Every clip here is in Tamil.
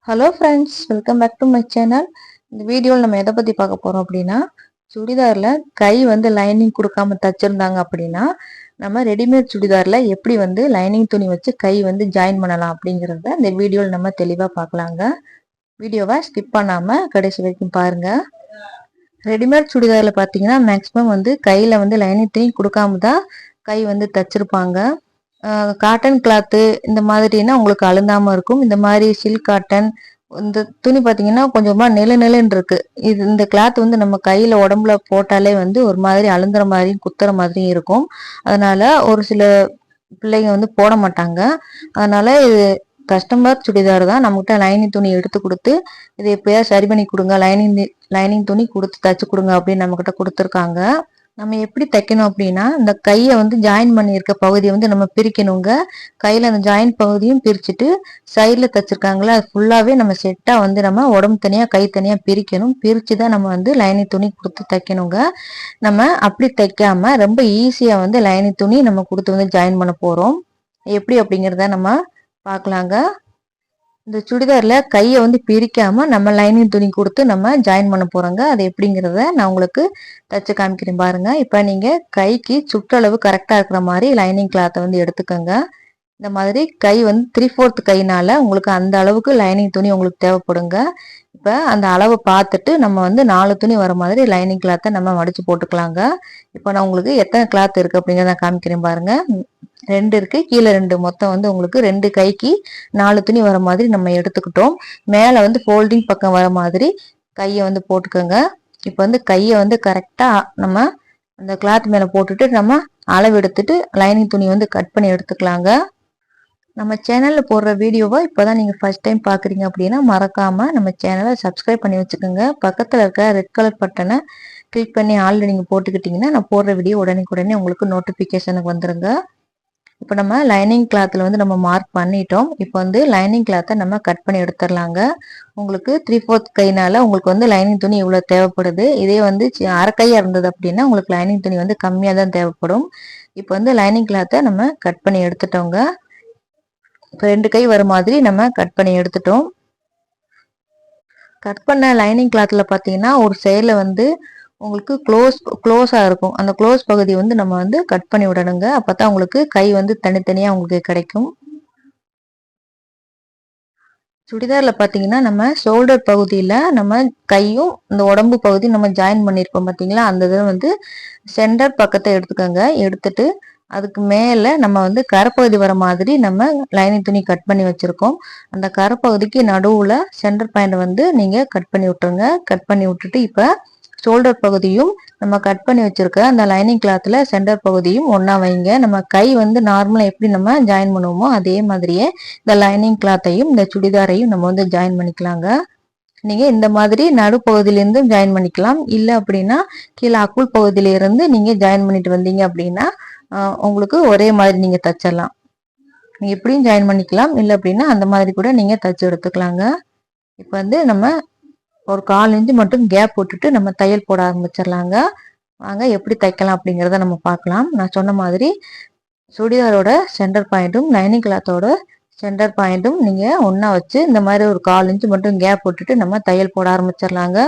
Hello friends, welcome back to my channel. இந்த வீடியோவில் நம்ம எதை பற்றி பார்க்க போகிறோம் அப்படின்னா, சுடிதாரில் கை வந்து லைனிங் கொடுக்காம தச்சிருந்தாங்க அப்படின்னா நம்ம ரெடிமேட் சுடிதாரில் எப்படி வந்து லைனிங் துணி வச்சு கை வந்து ஜாயின் பண்ணலாம் அப்படிங்கிறத இந்த வீடியோவில் நம்ம தெளிவாக பார்க்கலாங்க. வீடியோவை ஸ்கிப் பண்ணாமல் கடைசி வரைக்கும் பாருங்கள். ரெடிமேட் சுடிதாரில் பார்த்தீங்கன்னா மேக்ஸிமம் வந்து கையில் வந்து லைனிங் துணி கொடுக்காம தான் கை வந்து தச்சிருப்பாங்க. காட்டன் கிளாத்து இந்த மாதிரினா உங்களுக்கு அழுந்தாம இருக்கும். இந்த மாதிரி சில்க் காட்டன் இந்த துணி பார்த்தீங்கன்னா கொஞ்சமா நெலுன்னு இருக்கு. இந்த கிளாத் வந்து நம்ம கையில உடம்புல போட்டாலே வந்து ஒரு மாதிரி அழுந்துற மாதிரியும் குத்துற மாதிரியும் இருக்கும். அதனால ஒரு சில பிள்ளைங்க வந்து போட மாட்டாங்க. அதனால இது கஸ்டமர் சுடிதார் தான் நம்மகிட்ட லைனிங் துணி எடுத்து கொடுத்து இதை எப்பயாவது சரி பண்ணி கொடுங்க, லைனிங் துணி கொடுத்து தச்சு கொடுங்க அப்படின்னு நம்ம கிட்ட கொடுத்துருக்காங்க. நம்ம எப்படி தைக்கணும் அப்படின்னா, இந்த கையை வந்து ஜாயின் பண்ணியிருக்க பகுதியை வந்து நம்ம பிரிக்கணுங்க. கையில் அந்த ஜாயின் பகுதியும் பிரிச்சுட்டு சைடில் தைச்சிருக்காங்களா அது ஃபுல்லாகவே நம்ம செட்டாக வந்து நம்ம உடம்பு தனியாக கை தனியாக பிரிக்கணும். பிரித்து தான் நம்ம வந்து லைனிங் துணி கொடுத்து தைக்கணுங்க. நம்ம அப்படி தைக்காம ரொம்ப ஈஸியாக வந்து லைனிங் துணி நம்ம கொடுத்து வந்து ஜாயின் பண்ண போகிறோம். எப்படி அப்படிங்கிறத நம்ம பார்க்கலாங்க. இந்த சுடிதார்ல கையை வந்து பிரிக்காம நம்ம லைனிங் துணி கொடுத்து நம்ம ஜாயின் பண்ண போறோங்க. அது எப்படிங்கிறத நான் உங்களுக்கு தச்சு காமிக்கிறேன் பாருங்க. இப்ப நீங்க கைக்கு சுற்றளவு கரெக்டா இருக்கிற மாதிரி லைனிங் கிளாத்தை வந்து எடுத்துக்கோங்க. இந்த மாதிரி கை வந்து 3/4 கைனால உங்களுக்கு அந்த அளவுக்கு லைனிங் துணி உங்களுக்கு தேவைப்படுங்க. இப்ப அந்த அளவை பார்த்துட்டு நம்ம வந்து 4 துணி வர மாதிரி லைனிங் கிளாத்தை நம்ம மடிச்சு போட்டுக்கலாங்க. இப்ப நான் உங்களுக்கு எத்தனை கிளாத் இருக்கு அப்படிங்கிறத காமிக்கிறேன் பாருங்க. 2 இருக்கு, கீழே 2, மொத்தம் வந்து உங்களுக்கு 2 கைக்கு 4 துணி வர மாதிரி நம்ம எடுத்துக்கிட்டோம். மேல வந்து ஃபோல்டிங் பக்கம் வர மாதிரி கையை வந்து போட்டுக்கோங்க. இப்ப வந்து கையை வந்து கரெக்டா நம்ம அந்த கிளாத் மேல போட்டுட்டு நம்ம அளவு எடுத்துட்டு லைனிங் துணி வந்து கட் பண்ணி எடுத்துக்கலாங்க. நம்ம சேனல்ல போடுற வீடியோவை இப்பதான் நீங்க ஃபர்ஸ்ட் டைம் பாக்குறீங்க அப்படின்னா மறக்காம நம்ம சேனலை சப்ஸ்கிரைப் பண்ணி வச்சுக்கோங்க. பக்கத்துல இருக்க ரெட் கலர் பட்டனை கிளிக் பண்ணி ஆல்ரெடி நீங்க போட்டுக்கிட்டீங்கன்னா நான் போடுற வீடியோ உடனே உங்களுக்கு நோட்டிபிகேஷனுக்கு வந்துருங்க. இப்போ நம்ம லைனிங் கிளாத்தில் வந்து நம்ம மார்க் பண்ணிட்டோம். இப்போ வந்து லைனிங் கிளாத்தை நம்ம கட் பண்ணி எடுத்துடலாங்க. உங்களுக்கு 3/4 கைனால உங்களுக்கு வந்து லைனிங் துணி இவ்வளோ தேவைப்படுது. இதே வந்து அரை கையாக இருந்தது அப்படின்னா உங்களுக்கு லைனிங் துணி வந்து கம்மியாக தான் தேவைப்படும். இப்போ வந்து லைனிங் கிளாத்தை நம்ம கட் பண்ணி எடுத்துட்டோங்க. இப்போ 2 கை வர மாதிரி நம்ம கட் பண்ணி எடுத்துட்டோம். கட் பண்ண லைனிங் கிளாத்தில் பார்த்தீங்கன்னா ஒரு சைடில் வந்து உங்களுக்கு க்ளோஸா இருக்கும். அந்த க்ளோஸ் பகுதி வந்து நம்ம வந்து கட் பண்ணி விடணுங்க. அப்பதான் உங்களுக்கு கை வந்து தனித்தனியா உங்களுக்கு கிடைக்கும். சுடிதார்ல பாத்தீங்கன்னா நம்ம ஷோல்டர் பகுதியில நம்ம கையும் இந்த உடம்பு பகுதி நம்ம ஜாயின் பண்ணிருப்போம் பாத்தீங்களா, அந்த இதை வந்து சென்டர் பக்கத்தை எடுத்துக்கோங்க. எடுத்துட்டு அதுக்கு மேல நம்ம வந்து கரைப்பகுதி வர மாதிரி நம்ம லைனிங் துணி கட் பண்ணி வச்சிருக்கோம். அந்த கரைப்பகுதிக்கு நடுவுல சென்டர் பாயிண்ட் வந்து நீங்க கட் பண்ணி விட்டுருங்க. கட் பண்ணி விட்டுட்டு இப்ப ஷோல்டர் பகுதியும் நம்ம கட் பண்ணி வச்சிருக்க அந்த லைனிங் கிளாத்ல சென்டர் பகுதியும் ஒன்னா வைங்க. நம்ம கை வந்து நார்மலா எப்படி நம்ம ஜாயின் பண்ணுவோமோ அதே மாதிரியே இந்த லைனிங் கிளாத்தையும் இந்த சுடிதாரையும் நம்ம வந்து ஜாயின் பண்ணிக்கலாங்க. நீங்க இந்த மாதிரி நடுப்பகுதியிலிருந்து ஜாயின் பண்ணிக்கலாம். இல்லை அப்படின்னா கீழே அக்குள் பகுதியில இருந்து நீங்க ஜாயின் பண்ணிட்டு வந்தீங்க அப்படின்னா உங்களுக்கு ஒரே மாதிரி நீங்க தச்சிடலாம். நீங்க எப்படியும் ஜாயின் பண்ணிக்கலாம். இல்லை அப்படின்னா அந்த மாதிரி கூட நீங்க தச்சு எடுத்துக்கலாங்க. இப்ப வந்து நம்ம ஒரு 1/4 இன்ச்சு மட்டும் கேப் போட்டுட்டு நம்ம தையல் போட ஆரம்பிச்சிடலாங்க. வாங்க எப்படி தைக்கலாம் அப்படிங்கிறத நம்ம பார்க்கலாம். நான் சொன்ன மாதிரி சுடிதாரோட சென்டர் பாயிண்ட்டும் லைனிங் கிளாத்தோட சென்டர் பாயிண்ட்டும் நீங்க ஒன்னா வச்சு இந்த மாதிரி ஒரு 1/4 இன்ச்சு மட்டும் கேப் போட்டுட்டு நம்ம தையல் போட ஆரம்பிச்சிடலாங்க.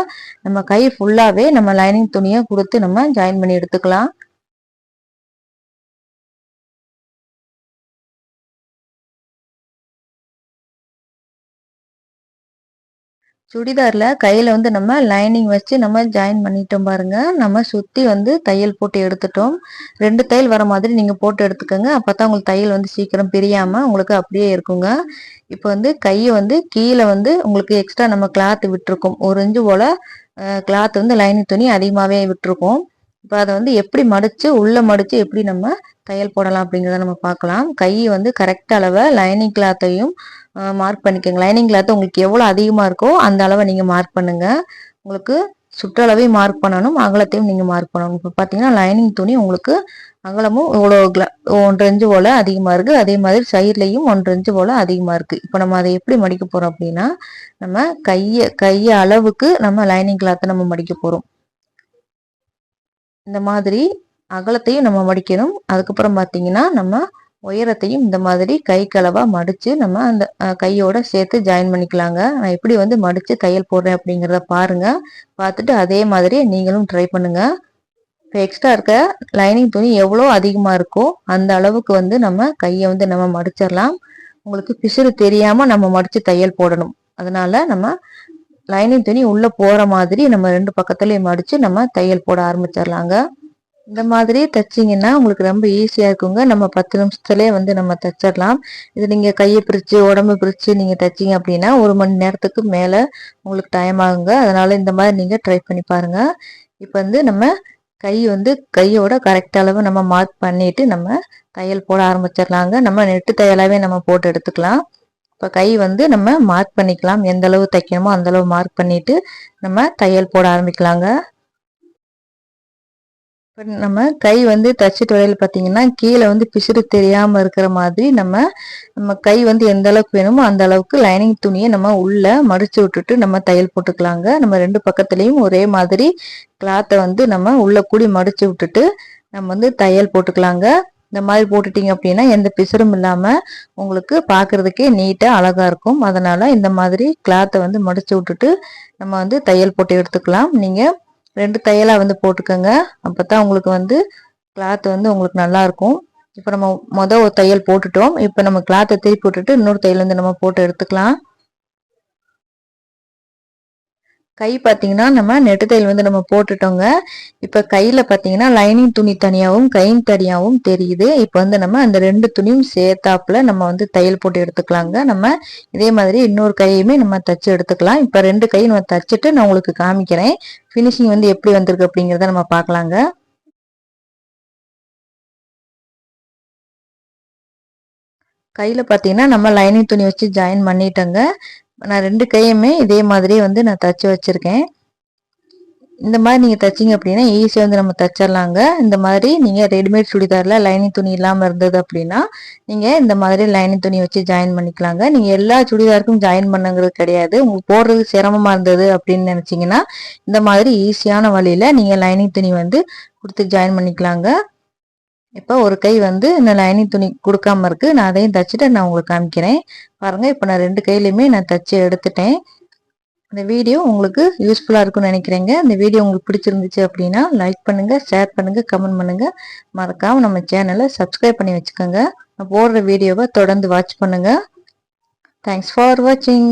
நம்ம கை ஃபுல்லாவே நம்ம லைனிங் துணியை கொடுத்து நம்ம ஜாயின் பண்ணி எடுத்துக்கலாம். சுடிதார்ல கையில வந்து நம்ம லைனிங் வச்சு நம்ம ஜாயின் பண்ணிட்டோம் பாருங்க. நம்ம சுத்தி வந்து தையல் போட்டு எடுத்துட்டோம். 2 தையல் வர மாதிரி நீங்க போட்டு எடுத்துக்கோங்க. அப்பதான் உங்களுக்கு தையல் வந்து சீக்கிரம் பிரியாம உங்களுக்கு அப்படியே இருக்குங்க. இப்போ வந்து கையை வந்து கீழே வந்து உங்களுக்கு எக்ஸ்ட்ரா நம்ம கிளாத் விட்டுருக்கோம். 1 இன்ச்சு போல கிளாத் வந்து லைனிங் துணி அதிகமாவே விட்டுருக்கோம். இப்போ அதை வந்து எப்படி மடிச்சு உள்ள மடிச்சு எப்படி நம்ம தையல் போடலாம் அப்படிங்கிறத நம்ம பார்க்கலாம். கை வந்து கரெக்ட் அளவை லைனிங் கிளாத்தையும் மார்க் பண்ணிக்கோங்க. லைனிங் கிளாத் உங்களுக்கு எவ்வளோ அதிகமாக இருக்கோ அந்த அளவை நீங்கள் மார்க் பண்ணுங்க. உங்களுக்கு சுற்றளவையும் மார்க் பண்ணணும், அகலத்தையும் நீங்கள் மார்க் பண்ணணும். இப்போ பார்த்தீங்கன்னா லைனிங் துணி உங்களுக்கு அகலமும் இவ்வளோ 1 இன்ச்சு போல் அதிகமாக இருக்குது. அதே மாதிரி சைட்லையும் 1 இன்ச்சு போல் அதிகமாக இருக்குது. இப்போ நம்ம அதை எப்படி மடிக்க போகிறோம் அப்படின்னா நம்ம கையை அளவுக்கு நம்ம லைனிங் கிளாத்தை நம்ம மடிக்க போகிறோம். இந்த மாதிரி அகலத்தையும் நம்ம மடிக்கணும். அதுக்கப்புறம் பார்த்தீங்கன்னா நம்ம உயரத்தையும் இந்த மாதிரி கை களவா மடிச்சு நம்ம அந்த கையோட சேர்த்து ஜாயின் பண்ணிக்கலாங்க. நான் எப்படி வந்து மடிச்சு தையல் போடுறேன் அப்படிங்கிறத பாருங்க. பார்த்துட்டு அதே மாதிரி நீங்களும் ட்ரை பண்ணுங்க. இப்போ எக்ஸ்ட்ரா இருக்க லைனிங் துணி எவ்வளோ அதிகமா இருக்கோ அந்த அளவுக்கு வந்து நம்ம கையை வந்து நம்ம மடிச்சிடலாம். உங்களுக்கு பிசுறு தெரியாம நம்ம மடிச்சு தையல் போடணும். அதனால நம்ம லைனிங் துணி உள்ள போற மாதிரி நம்ம 2 பக்கத்துலயும் மடிச்சு நம்ம தையல் போட ஆரம்பிச்சிடலாங்க. இந்த மாதிரி தைச்சிங்கன்னா உங்களுக்கு ரொம்ப ஈஸியா இருக்குங்க. நம்ம 10 நிமிஷத்துலயே வந்து நம்ம தைச்சிடலாம். இது நீங்க கையை பிரிச்சு உடம்பு பிரிச்சு நீங்க தைச்சிங்க அப்படின்னா 1 மணி நேரத்துக்கு மேல உங்களுக்கு டைம் ஆகுங்க. அதனால இந்த மாதிரி நீங்க ட்ரை பண்ணி பாருங்க. இப்போ வந்து நம்ம கையோட கரெக்ட் அளவு நம்ம மார்க் பண்ணிட்டு நம்ம தையல் போட ஆரம்பிச்சிடலாங்க. நம்ம நெட்டு தையலாவே நம்ம போட்டு எடுத்துக்கலாம். இப்போ கை வந்து நம்ம மார்க் பண்ணிக்கலாம். எந்த அளவு தைக்கணுமோ அந்த அளவு மார்க் பண்ணிட்டு நம்ம தையல் போட ஆரம்பிக்கலாங்க. இப்போ நம்ம கை வந்து தச்சுட்டு வரையில பார்த்தீங்கன்னா கீழே வந்து பிசுறு தெரியாம இருக்கிற மாதிரி நம்ம கை வந்து எந்த அளவுக்கு வேணுமோ அந்த அளவுக்கு லைனிங் துணியை நம்ம உள்ள மடிச்சு விட்டுட்டு நம்ம தையல் போட்டுக்கலாங்க. நம்ம 2 பக்கத்துலயும் ஒரே மாதிரி கிளாத்தை வந்து நம்ம உள்ள கூடி மடிச்சு விட்டுட்டு நம்ம வந்து தையல் போட்டுக்கலாங்க. இந்த மாதிரி போட்டுட்டீங்க அப்படின்னா எந்த பிசுறும் இல்லாம உங்களுக்கு பாக்குறதுக்கே நீட்டா அழகா இருக்கும். அதனால இந்த மாதிரி கிளாத்தை வந்து மடிச்சு விட்டுட்டு நம்ம வந்து தையல் போட்டு எடுத்துக்கலாம். நீங்க 2 தையலா வந்து போட்டுக்கோங்க. அப்பதான் உங்களுக்கு வந்து கிளாத் வந்து உங்களுக்கு நல்லா இருக்கும். இப்போ நம்ம ஒரு தையல் போட்டுட்டோம். இப்போ நம்ம கிளாத்தை திருப்பி போட்டுட்டு இன்னொரு தையல் வந்து நம்ம போட்டு எடுத்துக்கலாம். கை பார்த்தீங்கன்னா நம்ம நெட்டு தையல் வந்து நம்ம போட்டுட்டோங்க. இப்போ கையில பார்த்தீங்கன்னா லைனிங் துணி தனியாகவும் கையின் தனியாகவும் தெரியுது. இப்போ வந்து நம்ம அந்த 2 துணியும் சேர்த்தாப்புல நம்ம வந்து தையல் போட்டு எடுத்துக்கலாங்க. நம்ம இதே மாதிரி இன்னொரு கையுமே நம்ம தச்சு எடுத்துக்கலாம். இப்போ 2 கையும் நம்ம தச்சுட்டு நான் உங்களுக்கு காமிக்கிறேன். ஃபினிஷிங் வந்து எப்படி வந்திருக்கு அப்படிங்கிறத நம்ம பார்க்கலாங்க. கையில பார்த்தீங்கன்னா நம்ம லைனிங் துணி வச்சு ஜாயின் பண்ணிட்டோங்க. நான் 2 கையுமே இதே மாதிரியே வந்து நான் தச்சு வச்சிருக்கேன். இந்த மாதிரி நீங்க தச்சிங்க அப்படின்னா ஈஸியா வந்து நம்ம தச்சிடலாங்க. இந்த மாதிரி நீங்க ரெடிமேட் சுடிதார்ல லைனிங் துணி இல்லாம இருந்தது அப்படின்னா நீங்க இந்த மாதிரி லைனிங் துணி வச்சு ஜாயின் பண்ணிக்கலாங்க. நீங்க எல்லா சுடிதாருக்கும் ஜாயின் பண்ணுங்கிறது கிடையாது. உங்களுக்கு போடுறது சிரமமா இருந்தது அப்படின்னு நினைச்சீங்கன்னா இந்த மாதிரி ஈஸியான வழியில நீங்க லைனிங் துணி வந்து கொடுத்து ஜாயின் பண்ணிக்கலாங்க. இப்போ ஒரு கை வந்து இன்னும் லைனிங் துணி கொடுக்காம இருக்கு. நான் அதையும் தச்சுட்டு நான் உங்களுக்கு காமிக்கிறேன் பாருங்க. இப்போ நான் 2 கையிலையுமே நான் தச்சு எடுத்துட்டேன். இந்த வீடியோ உங்களுக்கு யூஸ்ஃபுல்லா இருக்கும்னு நினைக்கிறேங்க. இந்த வீடியோ உங்களுக்கு பிடிச்சிருந்துச்சு அப்படின்னா லைக் பண்ணுங்க, ஷேர் பண்ணுங்க, கமெண்ட் பண்ணுங்க. மறக்காம நம்ம சேனலை சப்ஸ்கிரைப் பண்ணி வச்சுக்கோங்க. நான் போடுற வீடியோவை தொடர்ந்து வாட்ச் பண்ணுங்க. தேங்க்ஸ் ஃபார் வாட்சிங்.